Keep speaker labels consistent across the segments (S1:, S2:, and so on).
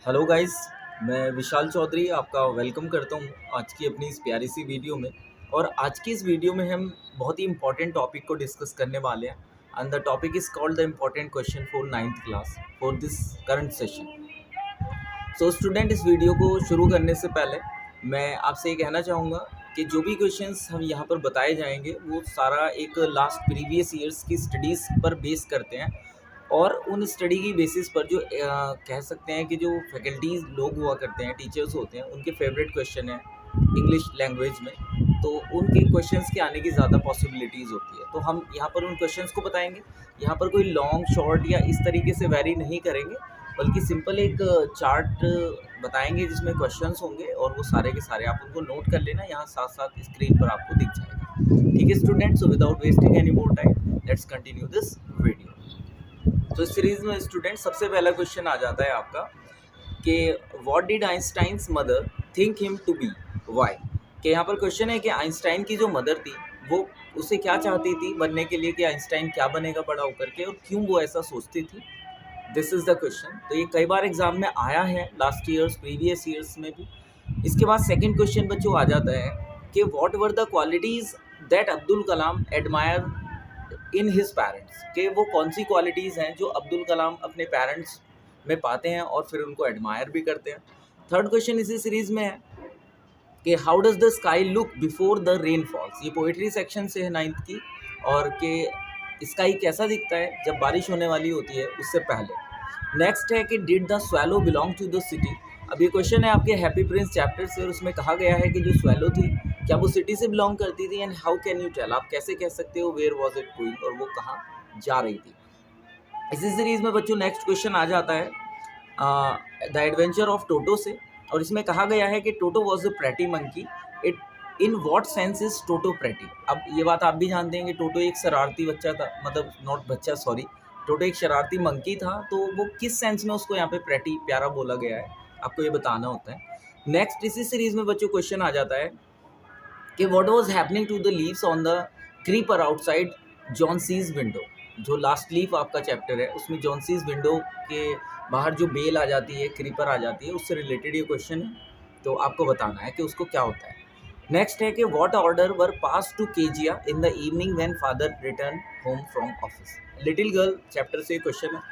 S1: Hello guys, मैं विशाल चौधरी आपका welcome करता हूँ आज की अपनी इस प्यारी सी वीडियो में। और आज की इस वीडियो में हम बहुत ही इंपॉर्टेंट टॉपिक को डिस्कस करने वाले हैं and the topic is called the important question for 9th class for this current session. So student, इस वीडियो को शुरू करने से पहले मैं आपसे ये कहना चाहूँगा कि जो भी क्वेश्चंस हम यहाँ पर बताए जाएंगे वो सारा एक लास्ट प्रीवियस ईयर्स की स्टडीज़ पर बेस करते हैं। और उन स्टडी की बेसिस पर जो कह सकते हैं कि जो फैकल्टीज़ लोग हुआ करते हैं, टीचर्स होते हैं, उनके फेवरेट क्वेश्चन है इंग्लिश लैंग्वेज में, तो उनके क्वेश्चंस के आने की ज़्यादा पॉसिबिलिटीज़ होती है। तो हम यहाँ पर उन क्वेश्चंस को बताएंगे। यहाँ पर कोई लॉन्ग शॉर्ट या इस तरीके से वेरी नहीं करेंगे, बल्कि सिंपल एक चार्ट बताएंगे जिसमें क्वेश्चंस होंगे और वो सारे के सारे आप उनको नोट कर लेना, यहाँ साथ साथ स्क्रीन पर आपको दिख जाएगा। ठीक है student, so without wasting any more time let's continue this video. तो इस सीरीज में स्टूडेंट सबसे पहला क्वेश्चन आ जाता है आपका कि what did Einstein's mother think him to be, why. कि यहाँ पर क्वेश्चन है कि आइंस्टाइन की जो मदर थी वो उसे क्या चाहती थी बनने के लिए, कि आइंस्टाइन क्या बनेगा बड़ा होकर के, और क्यों वो ऐसा सोचती थी। This is the question. तो ये कई बार एग्जाम में आया है, लास्ट ईयर्स प्रीवियस ईयर्स में भी। इसके बाद सेकंड क्वेश्चन बच्चों आ जाता है कि what were the qualities that Abdul Kalam admire in his parents. कि वो कौन सी क्वालिटीज़ हैं जो अब्दुल कलाम अपने पेरेंट्स में पाते हैं और फिर उनको एडमायर भी करते हैं। थर्ड क्वेश्चन इसी सीरीज़ में है कि how does the sky look before the rain false. ये पोइट्री सेक्शन से है 9th की, और कि स्काई कैसा दिखता है जब बारिश होने वाली होती है उससे पहले। नेक्स्ट है कि did the swallow belong to the city. अब ये क्वेश्चन है आपके हैप्पी प्रिंस चैप्टर से, और उसमें कहा गया है कि जो स्वैलो थी क्या वो सिटी से बिलोंग करती थी, and how can you tell, आप कैसे कह सकते हो वेयर वॉज इट गोइंग, और वो कहाँ जा रही थी। इसी सीरीज में बच्चों नेक्स्ट क्वेश्चन आ जाता है द एडवेंचर ऑफ टोटो से, और इसमें कहा गया है कि Toto was the pretty monkey, it in what sense is toto pretty. अब ये बात आप भी जानते हैं कि टोटो एक शरारती बच्चा था, मतलब नॉट बच्चा सॉरी, टोटो एक शरारती मंकी था, तो वो किस सेंस में उसको यहाँ पे प्रेटी प्यारा बोला गया है आपको ये बताना होता है। नेक्स्ट इसी सीरीज में बच्चों क्वेश्चन आ जाता है कि what was happening to the leaves on the creeper outside Johnsy's window. जो लास्ट लीफ आपका चैप्टर है उसमें जॉन सीज विंडो के बाहर जो बेल आ जाती है, क्रीपर आ जाती है, उससे रिलेटेड ये क्वेश्चन है, तो आपको बताना है कि उसको क्या होता है। नेक्स्ट है कि what order were passed to Kezia in the evening when father return home from office. Little girl chapter से क्वेश्चन है,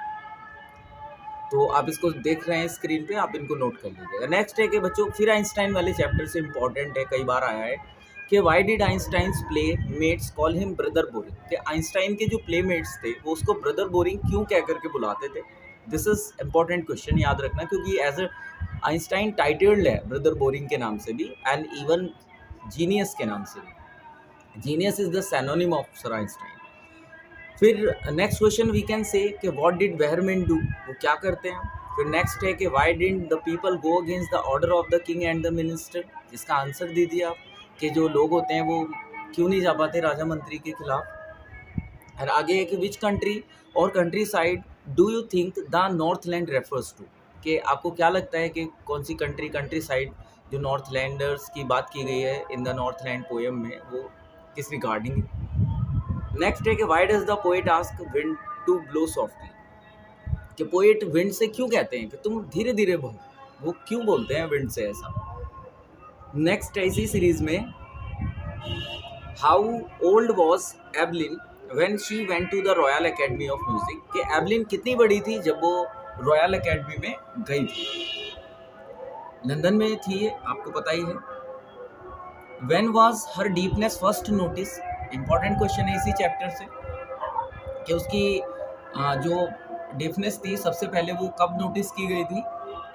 S1: तो आप इसको देख रहे हैं स्क्रीन पे, आप इनको नोट कर लीजिएगा। नेक्स्ट है कि बच्चों फिर आइंस्टाइन वाले चैप्टर से इंपॉर्टेंट है, कई बार आया है कि why did Einstein's playmates call him brother boring. कि आइंस्टाइन के जो प्ले मेट्स थे वो उसको ब्रदर बोरिंग क्यों कह करके बुलाते थे। दिस इज इंपॉर्टेंट क्वेश्चन, याद रखना, क्योंकि एज अ आइंस्टाइन टाइटल्ड है ब्रदर बोरिंग के नाम से भी, एंड इवन जीनियस के नाम से भी। Genius is the synonym of sir Einstein. फिर next question we can say कि व्हाट डिड वेहरमैन डू, वो क्या करते हैं। फिर नेक्स्ट है कि why didn't the people go against the order of the king and the minister. इसका आंसर दीजिए आप कि जो लोग होते हैं वो क्यों नहीं जा पाते राजा मंत्री के खिलाफ। और आगे है कि विच कंट्री और countryside do you think the Northland refers to. कि आपको क्या लगता है कि कौन सी कंट्री साइड जो नॉर्थलैंडर्स की बात की गई है इन द नॉर्थलैंड पोएम में, वो किस रिगार्डिंग। नेक्स्ट है कि why does the poet ask wind to blow softly. कि पोएट विंड से क्यों कहते हैं कि तुम धीरे धीरे बहो, वो क्यों बोलते हैं विंड से ऐसा। नेक्स्ट है इसी सीरीज में how old was Evelyn when she went to the Royal Academy of Music. कि एवलिन कितनी बड़ी थी जब वो रॉयल एकेडमी में गई थी, लंदन में थी ये, आपको पता ही है। When was her deepness first notice. Important question है इसी चैप्टर से कि उसकी जो डीपनेस थी सबसे पहले वो कब नोटिस की गई थी,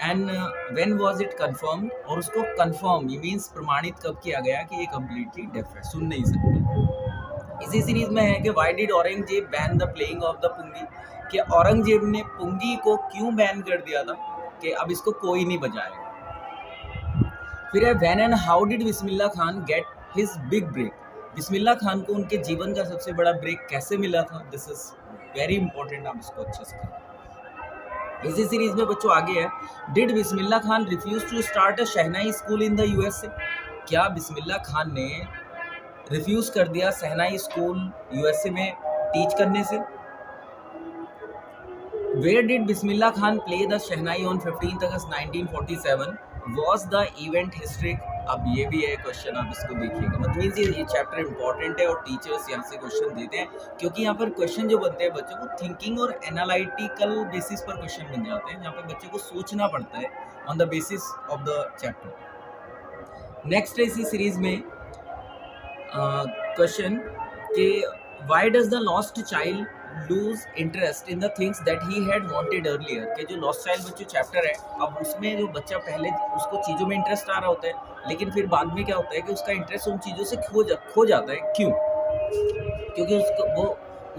S1: and when was it confirm, और उसको कंफर्म ये मींस प्रमाणित कब किया गया कि ये कंप्लीटली डेफ है, सुन नहीं सकते। इसी सीरीज में है कि why did Aurangzeb ban the playing of the pungi. कि औरंगजेब ने पुंगी को क्यों बैन कर दिया था कि अब इसको कोई नहीं बजाएगा। फिर है when and how did Bismillah Khan get his big break. Bismillah Khan को उनके जीवन का सबसे बड़ा ब्रेक कैसे मिला था। दिस इज वेरी इंपॉर्टेंट, आप इसको अच्छे से करें। इसी सीरीज में बच्चों आगे है did Bismillah Khan refuse to start a shehnai school in the USA. क्या बिस्मिल्लाह खान ने रिफ्यूज कर दिया शहनाई स्कूल यूएसए में टीच करने से। Where did Bismillah Khan play the Shehnai on 15th August 1947? Was the event historic? अब ये भी है क्वेश्चन, आप इसको देखिएगा। मतलब ये चैप्टर इंपॉर्टेंट है और टीचर्स यहाँ से क्वेश्चन देते हैं, क्योंकि यहाँ पर क्वेश्चन जो बनते हैं बच्चों को थिंकिंग और एनालिटिकल बेसिस पर क्वेश्चन बन जाते हैं, जहाँ पर बच्चे को सोचना पड़ता है on the basis of the chapter. Next है इसी सीरीज में क्वेश्चन कि why does the lost child loose interest in the things that he had wanted earlier. के जो लॉस्ट चाइल्ड बच्चों चैप्टर है, अब उसमें जो बच्चा पहले उसको चीज़ों में इंटरेस्ट आ रहा होता है, लेकिन फिर बाद में क्या होता है कि उसका इंटरेस्ट उन चीज़ों से खो जाता है। क्यों? क्योंकि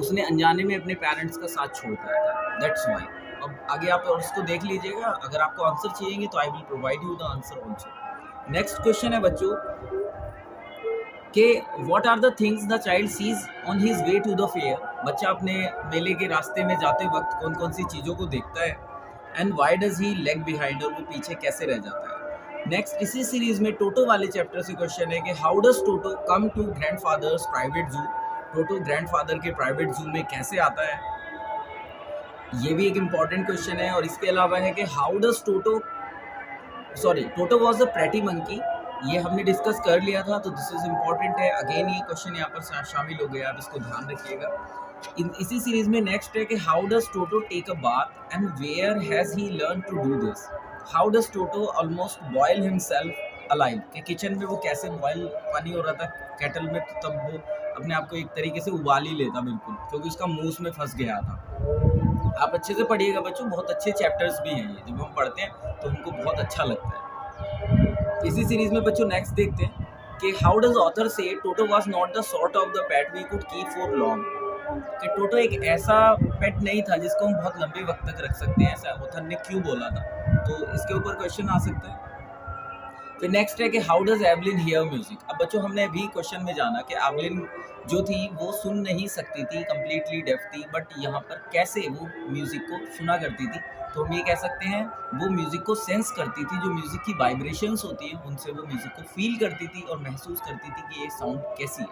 S1: उसने अनजाने में अपने पेरेंट्स का साथ छोड़ दिया था, दैट्स वाई। अब आगे आप और उसको देख लीजिएगा, अगर आपको आंसर चाहिए तो I will provide you the answer also. Next question है बच्चों कि what are the things the child sees on his way to the fair. बच्चा अपने मेले के रास्ते में जाते वक्त कौन कौन सी चीज़ों को देखता है, and why does he leg behind, और वो पीछे कैसे रह जाता है। नेक्स्ट इसी सीरीज में टोटो वाले चैप्टर से क्वेश्चन है कि how does Toto come to grandfather's private zoo. Toto grandfather के प्राइवेट जू में कैसे आता है, ये भी एक इम्पॉर्टेंट क्वेश्चन है। और इसके अलावा है कि how does Toto was the pretty monkey, ये हमने डिस्कस कर लिया था, तो दिस इज इम्पॉर्टेंट है। अगेन ये क्वेश्चन यहाँ पर शामिल हो गया, आप इसको ध्यान रखिएगा। इसी सीरीज में नेक्स्ट है कि how does Toto take a bath and where has he learn to do this. How does Toto almost boil himself alive, कि किचन में वो कैसे बॉयल पानी हो रहा था केटल में, तो तब वो अपने आप को एक तरीके से उबाल ही लेता बिल्कुल, क्योंकि उसका मुंह में फंस गया था। आप अच्छे से पढ़िएगा बच्चों, बहुत अच्छे चैप्टर्स भी हैं ये, जब हम पढ़ते हैं तो हमको बहुत अच्छा लगता है। इसी सीरीज में बच्चों नेक्स्ट देखते हैं कि how does author say Toto was not the sort of the pet we could keep for long. कि टोटो एक ऐसा पेट नहीं था जिसको हम बहुत लंबे वक्त तक रख सकते हैं, ऐसा ऑथर ने क्यों बोला था, तो इसके ऊपर क्वेश्चन आ सकता है। फिर नेक्स्ट है कि how does Evelyn here music. अब बच्चों हमने अभी क्वेश्चन में जाना कि एवलिन जो थी वो सुन नहीं सकती थी, कम्प्लीटली डेफ थी, बट यहाँ पर कैसे वो म्यूज़िक को सुना करती थी, तो हम ये कह सकते हैं वो म्यूज़िक को सेंस करती थी, जो म्यूज़िक की वाइब्रेशंस होती हैं उनसे वो म्यूज़िक को फील करती थी और महसूस करती थी कि ये साउंड कैसी है।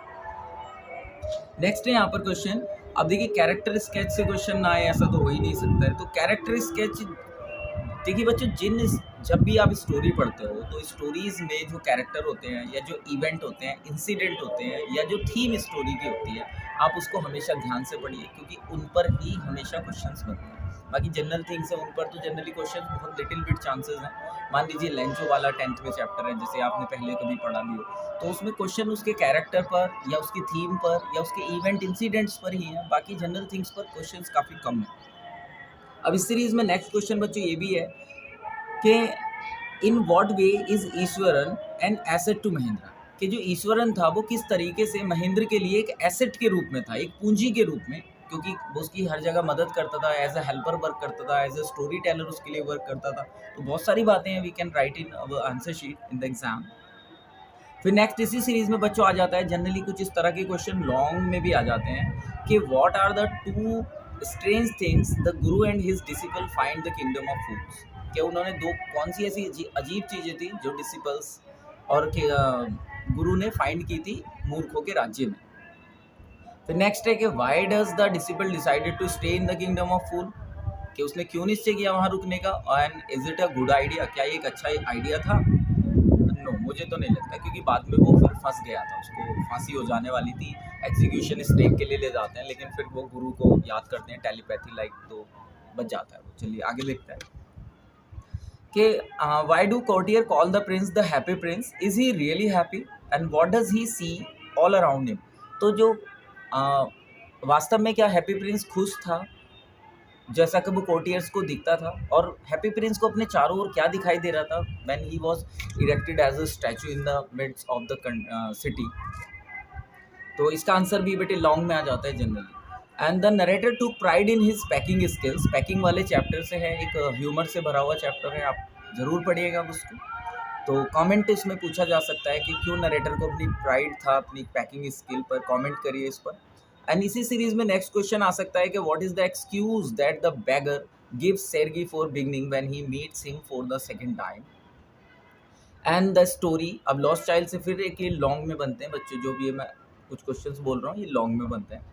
S1: नेक्स्ट है यहाँ पर क्वेश्चन, अब देखिए कैरेक्टर स्केच से क्वेश्चन ना आए ऐसा तो हो ही नहीं सकता है, तो कैरेक्टर स्केच देखिए बच्चों, जब भी आप स्टोरी पढ़ते हो तो स्टोरीज में जो कैरेक्टर होते हैं या जो इवेंट होते हैं, इंसिडेंट होते हैं, या जो थीम स्टोरी की होती है, आप उसको हमेशा ध्यान से पढ़िए, क्योंकि उन पर ही हमेशा क्वेश्चंस बनते हैं। बाकी जनरल थिंग्स है उन पर तो जनरली क्वेश्चन बहुत लिटिल बिट चांसेस हैं। मान लीजिए लेंचो वाला 10th में चैप्टर है, जैसे आपने पहले कभी पढ़ा भी हो, तो उसमें क्वेश्चन उसके कैरेक्टर पर या उसकी थीम पर या उसके इवेंट इंसिडेंट्स पर ही है, बाकी जनरल थिंग्स पर क्वेश्चन काफ़ी कम है। अब इस सीरीज में नेक्स्ट क्वेश्चन बच्चों ये भी है कि in what way is Iswaran an asset to Mahendra. कि जो ईश्वरन था वो किस तरीके से महेंद्र के लिए एक एसेट के रूप में था, एक पूंजी के रूप में, क्योंकि वो उसकी हर जगह मदद करता था, एज अ हेल्पर वर्क करता था, एज अ स्टोरी टेलर उसके लिए वर्क करता था। तो बहुत सारी बातें हैं, we can write in our answer sheet in the exam. फिर नेक्स्ट इसी सीरीज में बच्चों आ जाता है जनरली कुछ इस तरह के क्वेश्चन लॉन्ग में भी आ जाते हैं कि what are the two strange things the guru and his disciple find the kingdom of foods. कि उन्होंने कौन सी ऐसी अजीब चीज़ें थी जो डिसिपल्स और गुरु ने फाइंड की थी मूर्खों के राज्य में। फिर नेक्स्ट है कि why does the disciple decided to stay in the kingdom of food. कि उसने क्यों निश्चय किया वहाँ रुकने का, and is it a good idea, क्या ये एक अच्छा आइडिया था। नो, मुझे तो नहीं लगता, क्योंकि बाद में वो फिर फंस गया था, उसको फांसी हो जाने वाली थी, एग्जीक्यूशन स्टेक के लिए ले जाते हैं, लेकिन फिर वो गुरु को याद करते हैं टेलीपैथी लाइक, तो बच जाता है वो। चलिए आगे देखते हैं कि why do courtier call the prince the Happy Prince, is he really happy and what does he see all around him. तो जो वास्तव में क्या हैप्पी प्रिंस खुश था जैसा कि वो कोर्टियर्स को दिखता था, और हैप्पी प्रिंस को अपने चारों ओर क्या दिखाई दे रहा था when he was erected as a statue in the midst of the city. तो इसका आंसर भी बेटे लॉन्ग में आ जाता है generally. And the narrator to pride in his packing skills. Packing वाले चैप्टर से है, एक ह्यूमर से भरा हुआ चैप्टर है, आप ज़रूर पढ़िएगा उसको। तो कमेंट इसमें पूछा जा सकता है कि क्यों नरेटर को अपनी प्राइड था अपनी पैकिंग स्किल पर, कमेंट करिए इस पर। एंड इसी सीरीज में नेक्स्ट क्वेश्चन आ सकता है कि what is the excuse that the beggar gives Sergei for beginning when he meets him for the second time. And the story, अब लॉस्ट चाइल्ड से फिर एक ये लॉन्ग में बनते हैं बच्चों, जो भी है मैं कुछ क्वेश्चंस बोल रहा हूँ ये लॉन्ग में बनते हैं।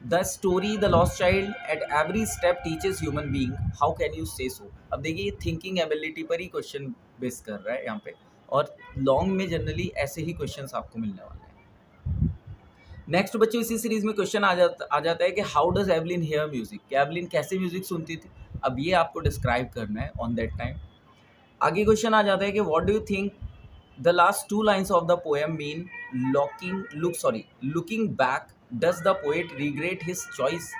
S1: The story the lost child at every step teaches human being, how can you से सो। अब देखिए थिंकिंग एबिलिटी पर ही क्वेश्चन बेस कर रहा है यहाँ पे, और लॉन्ग में जनरली ऐसे ही क्वेश्चंस आपको मिलने वाले हैं। नेक्स्ट बच्चों इसी सीरीज में क्वेश्चन आ जाता है कि how does Evelyn hear music, कि एवलिन कैसे म्यूजिक सुनती थी। अब ये आपको डिस्क्राइब करना है ऑन दैट टाइम। आगे क्वेश्चन आ जाता है कि what do you think the last two lines of the poem mean, looking back does the poet regret his choice.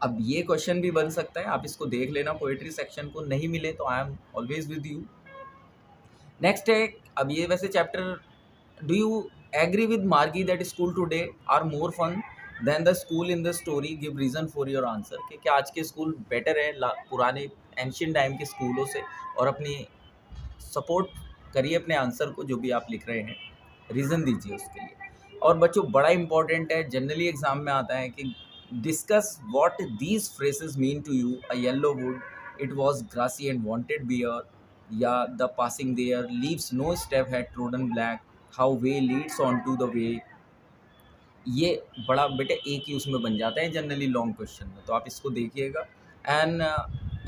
S1: अब ये क्वेश्चन भी बन सकता है, आप इसको देख लेना पोएट्री सेक्शन को, नहीं मिले तो I am always with you. Next है, अब ये वैसे chapter, do you agree with Margie that school today are more fun than the school in the story, give reason for your answer, कि क्या आज के स्कूल बेटर है पुराने एंशियंट टाइम के स्कूलों से, और अपनी सपोर्ट करिए अपने आंसर को जो भी आप लिख रहे हैं, रीज़न दीजिए उसके लिए। और बच्चों बड़ा इंपॉर्टेंट है, जनरली एग्जाम में आता है कि discuss what these phrases mean to you, a yellow wood, it was grassy and wanted wear, या the passing there leaves no step had trodden black, how way leads on to the way. ये बड़ा बेटे एक ही उसमें बन जाता है generally long question में, तो आप इसको देखिएगा। एंड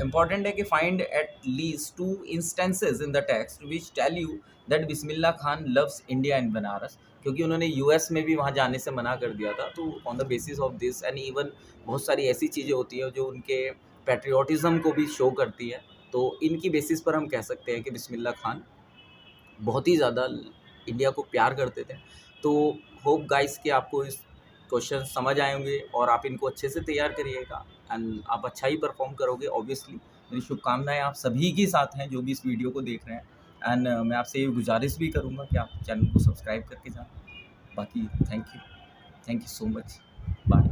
S1: इम्पॉर्टेंट है कि find at least 2 instances in the text which tell you that Bismillah Khan loves India and Banaras, क्योंकि उन्होंने यूएस में भी वहाँ जाने से मना कर दिया था। तो on the basis of this and even बहुत सारी ऐसी चीज़ें होती हैं जो उनके पैट्रियोटिज़म को भी शो करती है, तो इनकी बेसिस पर हम कह सकते हैं कि बिस्मिल्लाह खान बहुत ही ज़्यादा इंडिया को प्यार करते थे। तो होप गाइस कि आपको इस क्वेश्चन समझ आए होंगे और आप इनको अच्छे से तैयार करिएगा एंड आप अच्छा ही परफॉर्म करोगे। ऑब्वियसली मेरी शुभकामनाएं आप सभी के साथ हैं जो भी इस वीडियो को देख रहे हैं। एंड मैं आपसे ये गुजारिश भी करूँगा कि आप चैनल को सब्सक्राइब करके जाएं। बाकी thank you so much, bye.